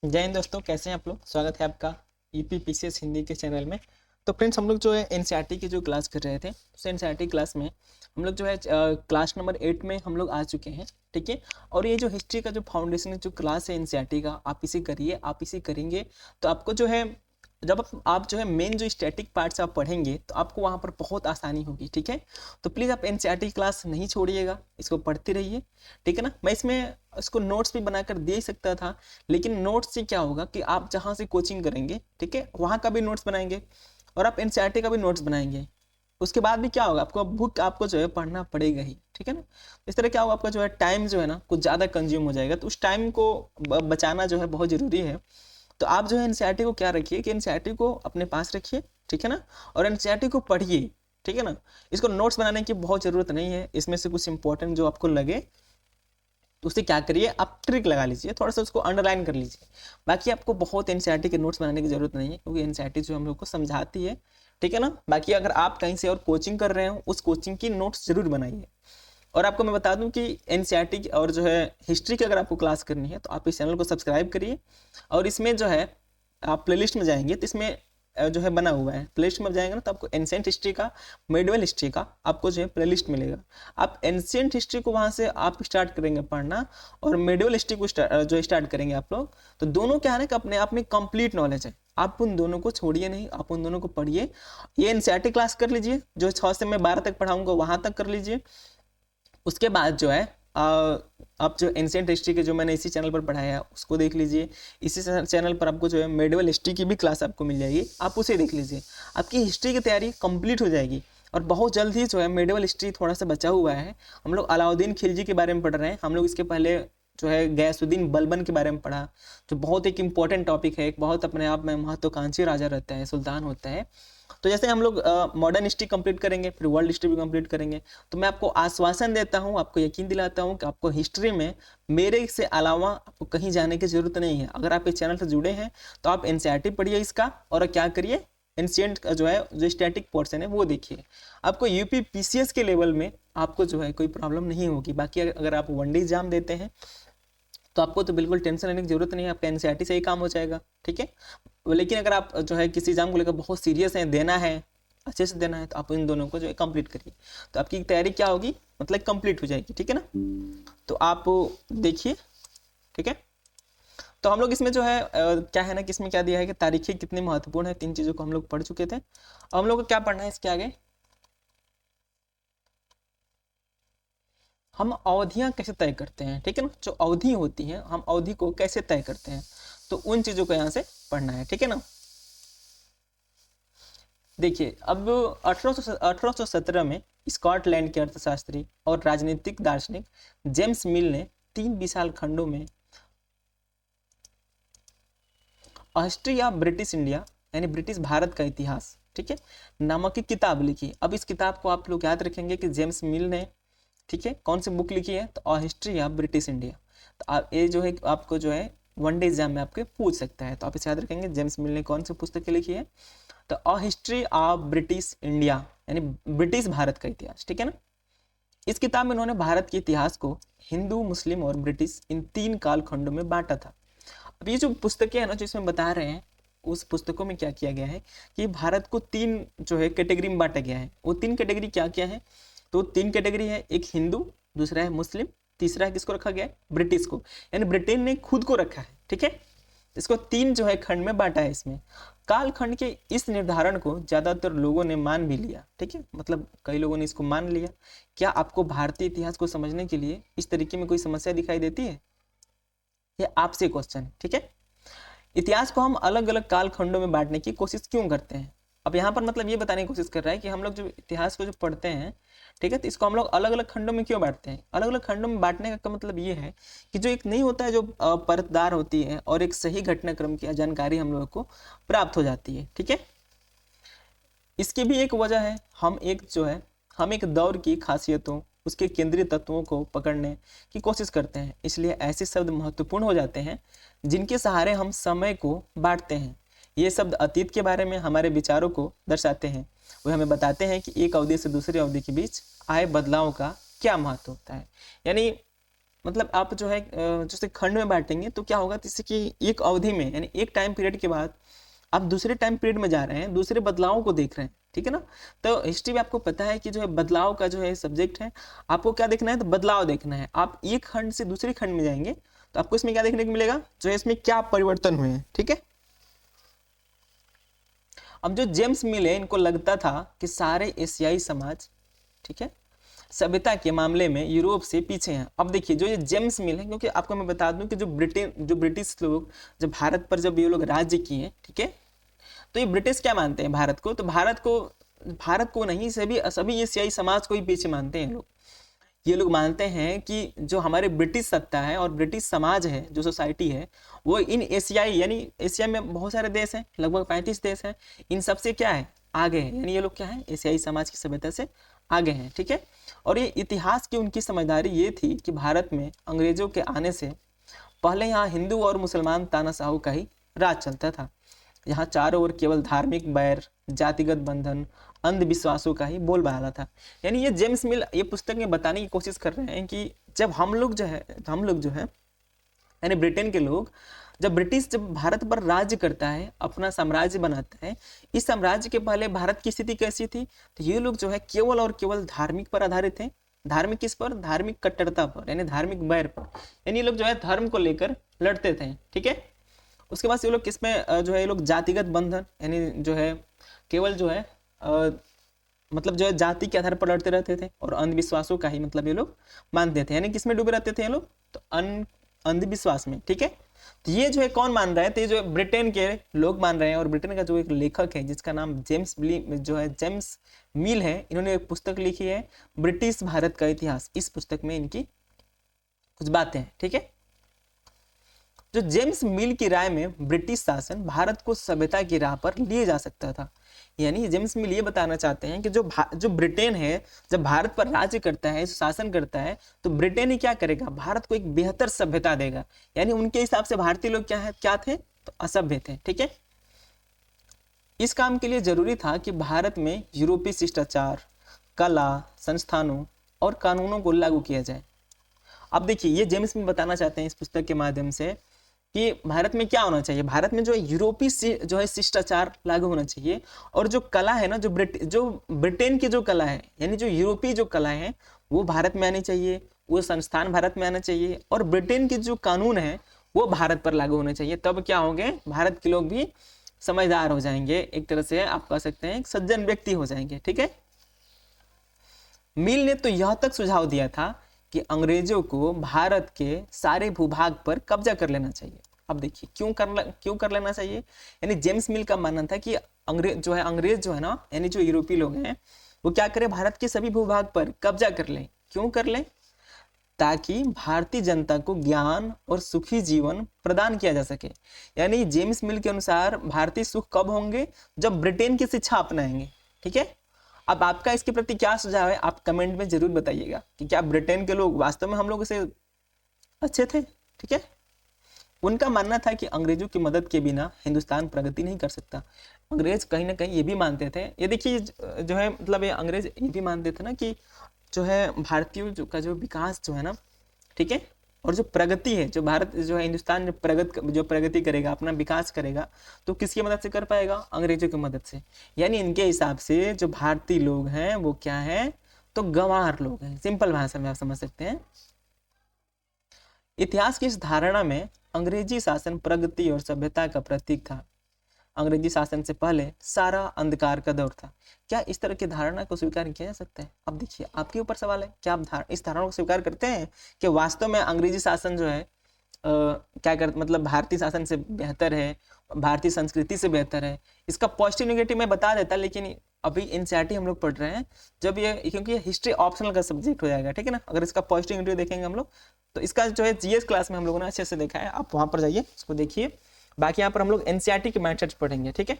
जय हिंद दोस्तों, कैसे हैं आप लोग। स्वागत है आपका यूपीपीसीएस हिंदी के चैनल में। तो फ्रेंड्स, हम लोग जो है एनसीईआरटी की जो क्लास कर रहे थे, उस एनसीईआरटी क्लास में हम लोग जो है क्लास नंबर 8 में हम लोग आ चुके हैं। ठीक है। और ये जो हिस्ट्री का जो फाउंडेशन जो क्लास है एनसीईआरटी का, आप इसे करिए, आप इसे करेंगे तो आपको जो है, जब आप जो है मेन जो स्टैटिक पार्ट्स आप पढ़ेंगे तो आपको वहाँ पर बहुत आसानी होगी। ठीक है। तो प्लीज़ आप एनसीईआरटी क्लास नहीं छोड़िएगा, इसको पढ़ते रहिए। ठीक है ना। मैं इसमें इसको नोट्स भी बनाकर दे ही सकता था, लेकिन नोट्स से क्या होगा कि आप जहाँ से कोचिंग करेंगे, ठीक है, वहाँ का भी नोट्स बनाएंगे और आप एनसीईआरटी का भी नोट्स बनाएंगे। उसके बाद भी क्या होगा, आपको बुक आपको जो है पढ़ना पड़ेगा ही। ठीक है ना। इस तरह क्या होगा, आपका जो है टाइम जो है ना कुछ ज़्यादा कंज्यूम हो जाएगा, तो उस टाइम को बचाना जो है बहुत ज़रूरी है। तो आप जो है एनसीईआरटी को क्या रखिए कि एनसीईआरटी को अपने पास रखिए। ठीक है ना। और एनसीईआरटी को पढ़िए। ठीक है ना। इसको नोट्स बनाने की बहुत ज़रूरत नहीं है, इसमें से कुछ इंपॉर्टेंट जो आपको लगे तो उससे क्या करिए, आप ट्रिक लगा लीजिए, थोड़ा सा उसको अंडरलाइन कर लीजिए। बाकी आपको बहुत एनसीईआरटी के नोट्स बनाने की जरूरत नहीं है, क्योंकि एनसीईआरटी जो हम लोग को समझाती है। ठीक है ना। बाकी अगर आप कहीं से और कोचिंग कर रहे हो, उस कोचिंग की नोट्स जरूर बनाइए। और आपको मैं बता दूं कि एनसीईआरटी की और जो है हिस्ट्री की अगर आपको क्लास करनी है तो आप इस चैनल को सब्सक्राइब करिए। और इसमें जो है आप प्लेलिस्ट में जाएंगे तो इसमें जो है बना हुआ है, प्लेलिस्ट में जाएंगे ना तो आपको एंशिएंट हिस्ट्री का, मेडिवल हिस्ट्री का आपको जो है प्लेलिस्ट मिलेगा। आप एंशिएंट हिस्ट्री को वहाँ से आप स्टार्ट करेंगे पढ़ना, और मेडिवल हिस्ट्री को जो स्टार्ट करेंगे आप लोग, तो दोनों क्या है ना कि अपने आप में कंप्लीट नॉलेज है। आप उन दोनों को छोड़िए नहीं, आप उन दोनों को पढ़िए। ये एनसीईआरटी क्लास कर लीजिए, जो 6 से मैं 12 तक पढ़ाऊंगा वहाँ तक कर लीजिए। उसके बाद जो है आप जो एंशिएंट हिस्ट्री के जो मैंने इसी चैनल पर पढ़ाया है उसको देख लीजिए। इसी चैनल पर आपको जो है मेडिवल हिस्ट्री की भी क्लास आपको मिल जाएगी, आप उसे देख लीजिए। आपकी हिस्ट्री की तैयारी कंप्लीट हो जाएगी। और बहुत जल्द ही जो है मेडिवल हिस्ट्री थोड़ा सा बचा हुआ है। हम लोग अलाउद्दीन खिलजी के बारे में पढ़ रहे हैं। हम लोग इसके पहले जो है गयासुद्दीन बलबन के बारे में पढ़ा, जो बहुत एक इंपॉर्टेंट टॉपिक है, एक बहुत अपने आप में महत्वाकांक्षी राजा रहता है, सुल्तान होता है। तो जैसे हम लोग मॉडर्न हिस्ट्री कंप्लीट करेंगे, फिर वर्ल्ड हिस्ट्री भी कंप्लीट करेंगे, तो मैं आपको आश्वासन देता हूँ, आपको यकीन दिलाता हूँ कि आपको हिस्ट्री में मेरे से अलावा आपको कहीं जाने की जरूरत नहीं है। अगर आप इस चैनल से जुड़े हैं तो आप एनसीईआरटी पढ़िए इसका, और क्या करिए, एंशिएंट का जो है जो स्टैटिक पोर्शन है वो देखिए। आपको यूपी पीसीएस के लेवल में आपको जो है कोई प्रॉब्लम नहीं होगी। बाकी अगर आप वनडे एग्जाम देते हैं तो आपको तो बिल्कुल टेंशन लेने की जरूरत नहीं है, आपका एनसीईआरटी से ही काम हो जाएगा। ठीक है। लेकिन अगर आप जो है किसी एग्जाम को लेकर बहुत सीरियस हैं, देना है, अच्छे से देना है, तो आप इन दोनों को जो है कंप्लीट करिए, तो आपकी तैयारी क्या होगी, मतलब कंप्लीट हो जाएगी। ठीक है ना। तो आप देखिए। ठीक है। तो हम लोग इसमें जो है क्या है ना कि इसमें क्या दिया है कि तारीखें कितनी महत्वपूर्ण है, 3 चीज़ों को हम लोग पढ़ चुके थे। अब हम लोग को क्या पढ़ना है इसके आगे, हम अवधियां कैसे तय करते हैं। ठीक है ना। जो अवधि होती है, हम अवधि को कैसे तय करते हैं, तो उन चीज़ों को यहाँ से पढ़ना है। ठीक है ना। देखिए, अब 1817 में स्कॉटलैंड के अर्थशास्त्री और राजनीतिक दार्शनिक जेम्स मिल ने 3 विशाल खंडों में ऑस्ट्रिया ब्रिटिश इंडिया, यानी ब्रिटिश भारत का इतिहास, ठीक है, नामक की किताब लिखी। अब इस किताब को आप लोग याद रखेंगे कि जेम्स मिल ने, ठीक है, कौन सी बुक लिखी है, तो हिस्ट्री ऑफ ब्रिटिश इंडिया। तो आप ये जो है आपको जो है वनडे एग्जाम में आपके पूछ सकता है, तो आप इसे याद रखेंगे जेम्स मिल ने कौन सी पुस्तकें लिखी है, तो हिस्ट्री ऑफ ब्रिटिश इंडिया, यानी ब्रिटिश भारत का इतिहास। ठीक है ना। इस किताब में उन्होंने भारत के इतिहास को हिंदू, मुस्लिम और ब्रिटिश इन 3 काल खंडों में बांटा था। अब ये जो पुस्तकें हैं ना जो इसमें बता रहे हैं, उस पुस्तकों में क्या किया गया है कि भारत को 3 जो है कैटेगरी में बांटा गया है। वो 3 कैटेगरी क्या क्या है, तो 3 कैटेगरी है, एक हिंदू, दूसरा है मुस्लिम, तीसरा है किसको रखा गया है, ब्रिटिश को, यानी ब्रिटेन ने खुद को रखा है। ठीक है। इसको 3 जो है खंड में बांटा है। इसमें कालखंड के इस निर्धारण को ज्यादातर लोगों ने मान भी लिया। ठीक है, मतलब कई लोगों ने इसको मान लिया। क्या आपको भारतीय इतिहास को समझने के लिए इस तरीके में कोई समस्या दिखाई देती है, ये आपसे क्वेश्चन है। ठीक है। इतिहास को हम अलग अलग काल खंडों में बांटने की कोशिश क्यों करते हैं, अब यहाँ पर मतलब ये बताने की कोशिश कर रहा है कि हम लोग जो इतिहास को जो पढ़ते हैं, ठीक है, तो इसको हम लोग अलग अलग खंडों में क्यों बांटते हैं। अलग अलग खंडों में बांटने का मतलब ये है कि जो एक नहीं होता है, जो परतदार होती है और एक सही घटनाक्रम की जानकारी हम लोग को प्राप्त हो जाती है। ठीक है। इसकी भी एक वजह है, हम एक दौर की खासियतों, उसके केंद्रीय तत्वों को पकड़ने की कोशिश करते हैं, इसलिए ऐसे शब्द महत्वपूर्ण हो जाते हैं जिनके सहारे हम समय को बांटते हैं। ये शब्द अतीत के बारे में हमारे विचारों को दर्शाते हैं, वे हमें बताते हैं कि एक अवधि से दूसरी अवधि के बीच आए बदलाव का क्या महत्व होता है। यानी मतलब आप जो है जैसे खंड में बांटेंगे तो क्या होगा, जैसे कि एक अवधि में यानी एक टाइम पीरियड के बाद आप दूसरे टाइम पीरियड में जा रहे हैं, दूसरे बदलावों को देख रहे हैं, ठीक है ना। तो हिस्ट्री में आपको पता है कि जो है बदलाव का जो है सब्जेक्ट है, आपको क्या देखना है, तो बदलाव देखना है। आप एक खंड से दूसरे खंड में जाएंगे तो आपको इसमें क्या देखने को मिलेगा, जो है इसमें क्या परिवर्तन हुए हैं, ठीक है। अब जो जेम्स मिल है, इनको लगता था कि सारे एशियाई समाज, ठीक है, सभ्यता के मामले में यूरोप से पीछे हैं। अब देखिए जो ये जेम्स मिल है, क्योंकि आपको मैं बता दूं कि जो ब्रिटिश लोग जब भारत पर जब ये लोग राज्य किए, ठीक है, तो ये ब्रिटिश क्या मानते हैं भारत को, तो भारत को नहीं, सभी सभी एशियाई समाज को ही पीछे मानते हैं लोग। ये लोग मानते हैं कि जो हमारे ब्रिटिश सत्ता है और ब्रिटिश समाज है, जो सोसाइटी है, वो इन एशियाई यानी एशिया में बहुत सारे देश हैं, लगभग 35 देश हैं, इन सबसे क्या है, आगे है। यानी ये लोग क्या है, एशियाई समाज की सभ्यता से आगे हैं, ठीक है। और ये इतिहास की उनकी समझदारी ये थी कि भारत में अंग्रेजों के आने से पहले यहाँ हिंदू और मुसलमान तानाशाहों का ही राज चलता था। यहाँ चारों ओर केवल धार्मिक बैर, जातिगत बंधन, अंधविश्वासों का ही बोलबाला था। यानी ये जेम्स मिल ये पुस्तक में बताने की कोशिश कर रहे हैं कि जब हम लोग जो है यानी ब्रिटेन के लोग, जब ब्रिटिश जब भारत पर राज्य करता है, अपना साम्राज्य बनाता है, इस साम्राज्य के पहले भारत की स्थिति कैसी थी, तो ये लोग जो है केवल और केवल धार्मिक पर आधारित थे। धार्मिक किस पर, धार्मिक कट्टरता पर, यानी धार्मिक बैर पर। यानी ये लोग जो है धर्म को लेकर लड़ते थे, ठीक है। उसके बाद ये लोग किसमें जो है, ये लोग जातिगत बंधन यानी जो है केवल जो है मतलब जो है जाति के आधार पर लड़ते रहते थे, और अंधविश्वासों का ही मतलब ये लोग मानते थे। यानी किसमें डूबे रहते थे ये लोग, तो अंधविश्वास में, ठीक है। तो ये जो है कौन मान रहा है, तो ये जो है ब्रिटेन के लोग मान रहे हैं। और ब्रिटेन का जो एक लेखक है जिसका नाम जेम्स मिल है, इन्होंने एक पुस्तक लिखी है, ब्रिटिश भारत का इतिहास। इस पुस्तक में इनकी कुछ बातें हैं, ठीक है। जो जेम्स मिल की राय में ब्रिटिश शासन भारत को सभ्यता की राह पर लिए जा सकता था। यानी जेम्स मिल ये बताना चाहते हैं कि जो ब्रिटेन है, जब भारत पर राज्य करता है, शासन करता है, तो ब्रिटेन ही क्या करेगा, भारत को एक बेहतर सभ्यता देगा। यानी उनके हिसाब से भारतीय लोग क्या थे, तो असभ्य थे, ठीक है। इस काम के लिए जरूरी था कि भारत में यूरोपीय शिष्टाचार, कला, संस्थानों और कानूनों को लागू किया जाए। अब देखिए ये जेम्स मिल बताना चाहते हैं इस पुस्तक के माध्यम से कि भारत में क्या होना चाहिए, भारत में जो है यूरोपीय जो है शिष्टाचार लागू होना चाहिए, और जो कला है ना, जो ब्रिटेन की जो कला है, यानी जो यूरोपीय जो कला है, वो भारत में आनी चाहिए, वो संस्थान भारत में आना चाहिए, और ब्रिटेन के जो कानून है वो भारत पर लागू होने चाहिए। तब क्या होंगे, भारत के लोग भी समझदार हो जाएंगे, एक तरह से आप कह सकते हैं एक सज्जन व्यक्ति हो जाएंगे, ठीक है। मिल ने तो यह तक सुझाव दिया था कि अंग्रेजों को भारत के सारे भूभाग पर कब्जा कर लेना चाहिए। अब देखिए क्यों कर लेना चाहिए, यानी जेम्स मिल का मानना था कि अंग्रेज जो है ना, यानी जो यूरोपीय लोग हैं, वो क्या करें, भारत के सभी भूभाग पर कब्जा कर लें। क्यों कर लें, ताकि भारतीय जनता को ज्ञान और सुखी जीवन प्रदान किया जा सके। यानी जेम्स मिल के अनुसार भारतीय सुख कब होंगे, जब ब्रिटेन की शिक्षा अपनाएंगे, ठीक है। अब आपका इसके प्रति क्या सुझाव है, आप कमेंट में जरूर बताइएगा कि क्या ब्रिटेन के लोग वास्तव में हम लोग से अच्छे थे, ठीक है। उनका मानना था कि अंग्रेजों की मदद के बिना हिंदुस्तान प्रगति नहीं कर सकता। अंग्रेज कहीं ना कहीं ये भी मानते थे, ये देखिए जो है मतलब ये अंग्रेज ये भी मानते थे ना कि जो है भारतीयों का जो विकास जो है ना, ठीक है, और जो प्रगति है, जो भारत जो है हिंदुस्तान जो प्रगति करेगा, अपना विकास करेगा, तो किसकी मदद से कर पाएगा, अंग्रेजों की मदद से। यानी इनके हिसाब से जो भारतीय लोग हैं वो क्या है, तो गंवार लोग हैं, सिंपल भाषा में आप समझ सकते हैं। इतिहास की इस धारणा में अंग्रेजी शासन प्रगति और सभ्यता का प्रतीक था। अंग्रेजी शासन से पहले सारा अंधकार का दौर था। क्या इस तरह की धारणा को स्वीकार किया जा सकता है? अब देखिए आपके ऊपर सवाल है, क्या आप इस धारणा को स्वीकार करते हैं कि वास्तव में अंग्रेजी शासन जो है क्या कर मतलब भारतीय शासन से बेहतर है, भारतीय संस्कृति से बेहतर है? इसका पॉजिटिव नेगेटिव मैं बता देता, लेकिन अभी एनसीईआरटी हम लोग पढ़ रहे हैं, जब ये क्योंकि ये हिस्ट्री ऑप्शनल का सब्जेक्ट हो जाएगा, ठीक है ना। अगर इसका पॉजिटिव नेगेटिव देखेंगे हम लोग, तो इसका जो है जीएस क्लास में हम लोगों ने अच्छे से देखा है, आप वहां पर जाइए उसको देखिए। बाकी यहाँ पर हम लोग एनसीईआरटी के मैथड्स पढ़ेंगे, ठीक है।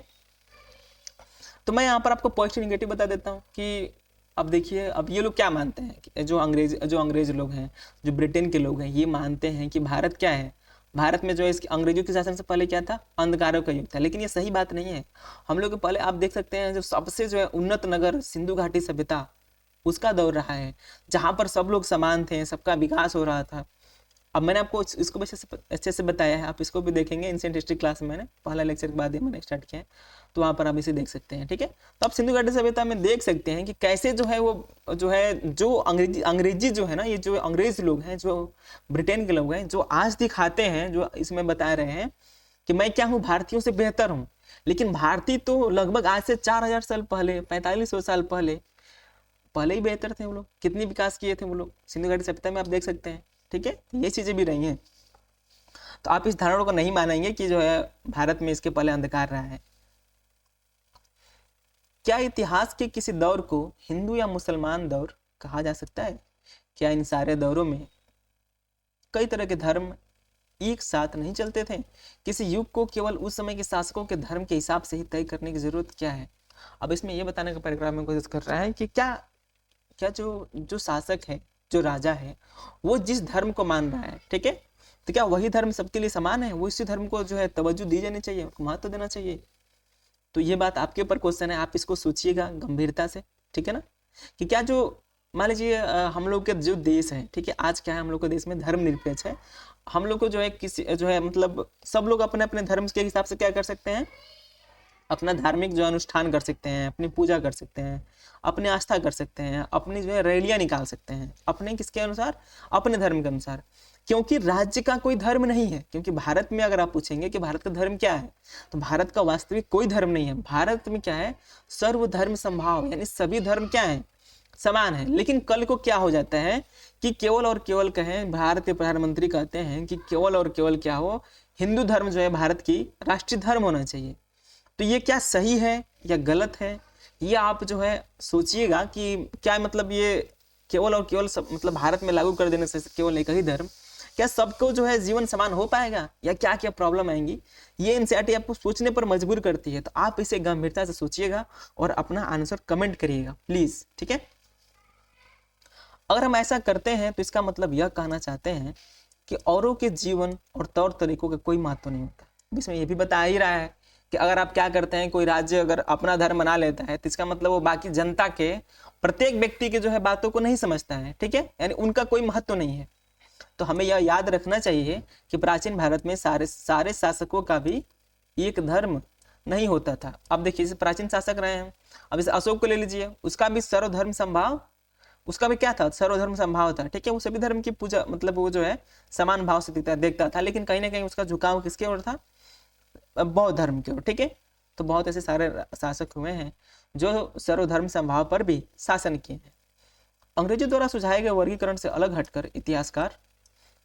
तो मैं यहाँ पर आपको पॉजिटिव नेगेटिव बता देता हूँ कि अब देखिए अब ये लोग क्या मानते हैं कि जो अंग्रेज लोग हैं, जो ब्रिटेन के लोग हैं, ये मानते हैं कि भारत क्या है, भारत में जो है इसके अंग्रेजों के शासन से पहले क्या था, अंधकारों का युग था। लेकिन ये सही बात नहीं है। हम लोग पहले आप देख सकते हैं जो सबसे जो है उन्नत नगर सिंधु घाटी सभ्यता, उसका दौर रहा है, जहाँ पर सब लोग समान थे, सबका विकास हो रहा था। अब मैंने आपको इसको भी अच्छे से बताया है, आप इसको भी देखेंगे एंशिएंट हिस्ट्री क्लास में, मैंने पहला लेक्चर के बाद ही मैंने स्टार्ट किया है, तो वहाँ पर आप इसे देख सकते हैं। ठीक है, तो आप सिंधु घाटी सभ्यता में देख सकते हैं कि कैसे जो है वो जो है जो अंग्रेजी जो है ना, ये जो अंग्रेज लोग हैं, जो ब्रिटेन के लोग हैं, जो आज दिखाते हैं, जो इसमें बता रहे हैं कि मैं क्या हूँ, भारतीयों से बेहतर हूँ, लेकिन भारतीय तो लगभग आज से 4000 साल पहले, 4500 साल पहले ही बेहतर थे वो लोग। कितनी विकास किए थे वो लोग सिंधु घाटी सभ्यता में, आप देख सकते हैं। ठीक है, ये चीजें भी रही हैं। तो आप इस धारणा को नहीं मानेंगे कि जो है भारत में इसके पहले अंधकार रहा है। क्या इतिहास के किसी दौर को हिंदू या मुसलमान दौर कहा जा सकता है? क्या इन सारे दौरों में कई तरह के धर्म एक साथ नहीं चलते थे? किसी युग को केवल उस समय के शासकों के धर्म के हिसाब से ही तय करने की जरूरत क्या है? अब इसमें यह बताने का पैराग्राफ में कोशिश कर रहा है कि क्या क्या जो शासक है, जो राजा है, वो जिस धर्म को मान रहा है, ठीक है, तो क्या वही धर्म सबके लिए समान है? वो इसी धर्म को जो है तवज्जो दी जानी चाहिए, उसको महत्व देना चाहिए? तो ये बात आपके ऊपर क्वेश्चन है, आप इसको सोचिएगा गंभीरता से। ठीक है ना, कि क्या जो मान लीजिए हम लोग के जो देश है, ठीक है, आज क्या है, हम लोग के देश में धर्मनिरपेक्ष है। हम लोग को जो है किसी जो है मतलब सब लोग अपने अपने धर्म के हिसाब से क्या कर सकते हैं, अपना धार्मिक जो अनुष्ठान कर सकते हैं, अपनी पूजा कर सकते हैं, अपनी आस्था कर सकते हैं, अपनी जो है रैलियां निकाल सकते हैं अपने किसके अनुसार, अपने धर्म के अनुसार। क्योंकि राज्य का कोई धर्म नहीं है। क्योंकि भारत में अगर आप पूछेंगे कि भारत का धर्म क्या है, तो भारत का वास्तविक कोई धर्म नहीं है। भारत में क्या है, सर्वधर्म संभाव, यानी सभी धर्म क्या है, समान है। लेकिन कल को क्या हो जाता है कि केवल और केवल कहें, भारत के प्रधानमंत्री कहते हैं कि केवल और केवल क्या हो, हिंदू धर्म जो है भारत की राष्ट्रीय धर्म होना चाहिए। तो ये क्या सही है या गलत है, ये आप जो है सोचिएगा कि क्या मतलब ये केवल और केवल मतलब भारत में लागू कर देने से केवल एक ही धर्म, क्या सबको जो है जीवन समान हो पाएगा, या क्या क्या प्रॉब्लम आएंगी? ये एनसीईआरटी आपको सोचने पर मजबूर करती है। तो आप इसे गंभीरता से सोचिएगा और अपना आंसर कमेंट करिएगा प्लीज। ठीक है, अगर हम ऐसा करते हैं तो इसका मतलब यह कहना चाहते हैं कि औरों के जीवन और तौर तरीकों का कोई महत्व नहीं होता। इसमें यह भी बता ही रहा है कि अगर आप क्या करते हैं, कोई राज्य अगर अपना धर्म बना लेता है तो इसका मतलब वो बाकी जनता के, प्रत्येक व्यक्ति के जो है बातों को नहीं समझता है। ठीक है, यानी उनका कोई महत्व नहीं है। तो हमें यह याद रखना चाहिए कि प्राचीन भारत में सारे शासकों का भी एक धर्म नहीं होता था। अब देखिए, जैसे प्राचीन शासक रहे हैं, अब इस अशोक को ले लीजिए, उसका भी सर्वधर्म संभाव, उसका भी क्या था, सर्वधर्म संभाव था। ठीक है, वो सभी धर्म की पूजा मतलब वो जो है समान भाव से देखता था, लेकिन कहीं ना कहीं उसका झुकाव किसके ओर था, बौद्ध धर्म की ओर। ठीक है, तो बहुत ऐसे सारे शासक हुए हैं जो सर्वधर्म संभाव पर भी शासन किए हैं। अंग्रेजों द्वारा सुझाए गए वर्गीकरण से अलग हटकर इतिहासकार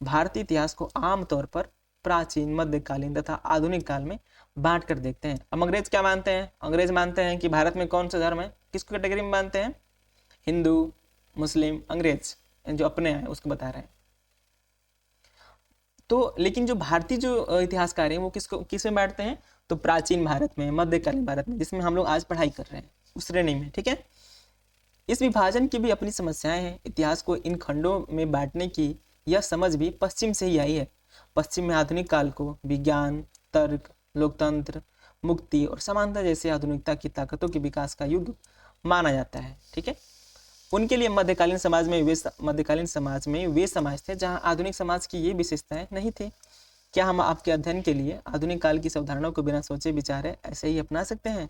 भारतीय इतिहास को आमतौर पर प्राचीन, मध्यकालीन तथा आधुनिक काल में बांट कर देखते हैं। अब अंग्रेज क्या मानते हैं, अंग्रेज मानते हैं कि भारत में कौन सा धर्म है, किसको कैटेगरी में मानते हैं, हिंदू, मुस्लिम, अंग्रेज जो अपने हैं उसको बता रहे हैं। तो लेकिन जो भारतीय जो इतिहासकार हैं वो किस में बांटते हैं, तो प्राचीन भारत में, मध्यकालीन भारत में, जिसमें हम लोग आज पढ़ाई कर रहे हैं उस श्रेणी में। ठीक है, इस विभाजन की भी अपनी समस्याएं हैं। इतिहास को इन खंडों में बांटने की यह समझ भी पश्चिम से ही आई है। पश्चिम में आधुनिक काल को विज्ञान, तर्क, लोकतंत्र, मुक्ति और समानता जैसे आधुनिकता की ताकतों के विकास का युग माना जाता है। ठीक है, उनके लिए मध्यकालीन समाज में वे समाज थे जहां आधुनिक समाज की ये विशेषताएं नहीं थी। क्या हम आपके अध्ययन के लिए आधुनिक काल की अवधारणाओं को बिना सोचे विचारे ऐसे ही अपना सकते हैं?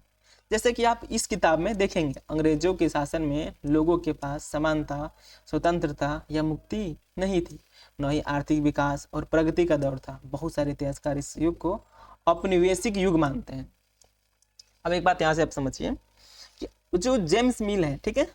जैसे कि आप इस किताब में देखेंगे, अंग्रेजों के शासन में लोगों के पास समानता, स्वतंत्रता या मुक्ति नहीं थी, न ही आर्थिक विकास और प्रगति का दौर था। बहुत सारे इतिहासकार इस युग को औपनिवेशिक युग मानते हैं। अब एक बात यहाँ से आप समझिए कि जो जेम्स मिल है, ठीक है,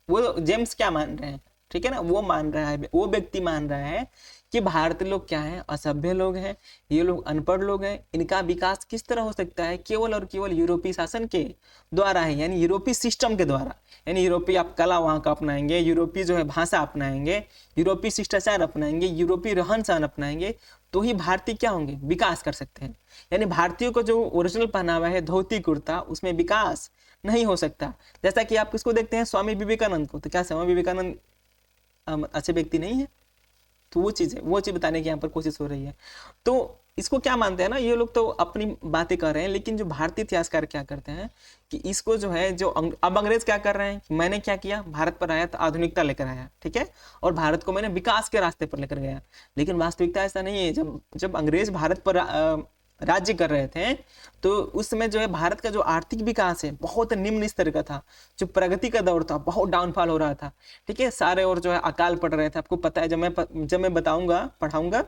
वो जेम्स क्या मान रहे हैं, ठीक है ना, वो मान रहा है, वो व्यक्ति मान रहा है कि भारतीय लोग क्या हैं, असभ्य लोग हैं, ये लोग अनपढ़ लोग हैं, इनका विकास किस तरह हो सकता है, केवल और केवल यूरोपीय शासन के द्वारा है, यानी यूरोपीय सिस्टम के द्वारा। यानी यूरोपीय आप कला वहाँ का अपनाएंगे, यूरोपीय जो है भाषा अपनाएंगे, यूरोपीय शिष्टाचार अपनाएंगे, यूरोपीय रहन सहन अपनाएंगे, तो ही भारतीय क्या होंगे, विकास कर सकते हैं। यानी भारतीयों को जो ओरिजिनल पहनावा है धोती कुर्ता, उसमें विकास नहीं हो सकता। जैसा कि आप किसको देखते हैं, स्वामी विवेकानंद को, तो क्या स्वामी विवेकानंद अच्छे व्यक्ति नहीं है? तो वो चीज़ बताने की यहाँ पर कोशिश हो रही है। तो इसको क्या मानते हैं ना, ये लोग तो अपनी बातें कर रहे हैं, लेकिन जो भारतीय इतिहासकार क्या करते हैं कि इसको जो है जो अब अंग्रेज क्या कर रहे हैं कि मैंने क्या किया, भारत पर आया तो आधुनिकता लेकर आया, ठीक है, और भारत को मैंने विकास के रास्ते पर लेकर गया। लेकिन वास्तविकता ऐसा नहीं है। जब जब अंग्रेज भारत पर राज्य कर रहे थे तो उस समय जो है भारत का जो आर्थिक विकास है बहुत निम्न स्तर का था। जो प्रगति का दौर था बहुत डाउनफॉल हो रहा था, ठीक है, सारे और जो है अकाल पड़ रहे थे। आपको पता है, जब मैं बताऊंगा पढ़ाऊंगा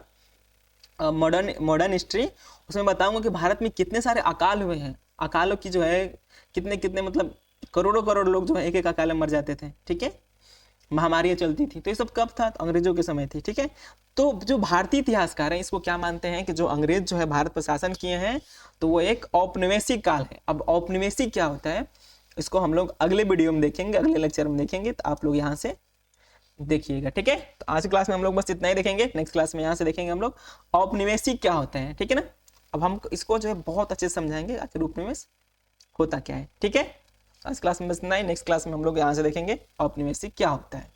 मॉडर्न मॉडर्न हिस्ट्री, उसमें बताऊंगा कि भारत में कितने सारे अकाल हुए हैं। अकालों की जो है कितने कितने मतलब करोड़ों करोड़ लोग जो है एक एक अकाल में मर जाते थे, ठीक है, महामारियां चलती थी। तो ये सब कब था, तो अंग्रेजों के समय थी, ठीक है। तो जो भारतीय इतिहासकार हैं इसको क्या मानते हैं कि जो अंग्रेज जो है भारत पर शासन किए हैं तो वो एक औपनिवेशिक काल है। अब औपनिवेशिक क्या होता है इसको हम लोग अगले वीडियो में देखेंगे, अगले लेक्चर में देखेंगे, तो आप लोग यहाँ से देखिएगा, ठीक है। तो आज की क्लास में हम लोग बस इतना ही देखेंगे। नेक्स्ट क्लास में यहाँ से देखेंगे हम लोग औपनिवेशिक क्या होते हैं, ठीक है ना। अब हम इसको जो है बहुत अच्छे से समझाएंगे आखिर उपनिवेश होता क्या है, ठीक है। आज क्लास में बस इतना ही। नेक्स्ट क्लास में हम लोग यहाँ से देखेंगे औपनिवेशिक क्या होता है।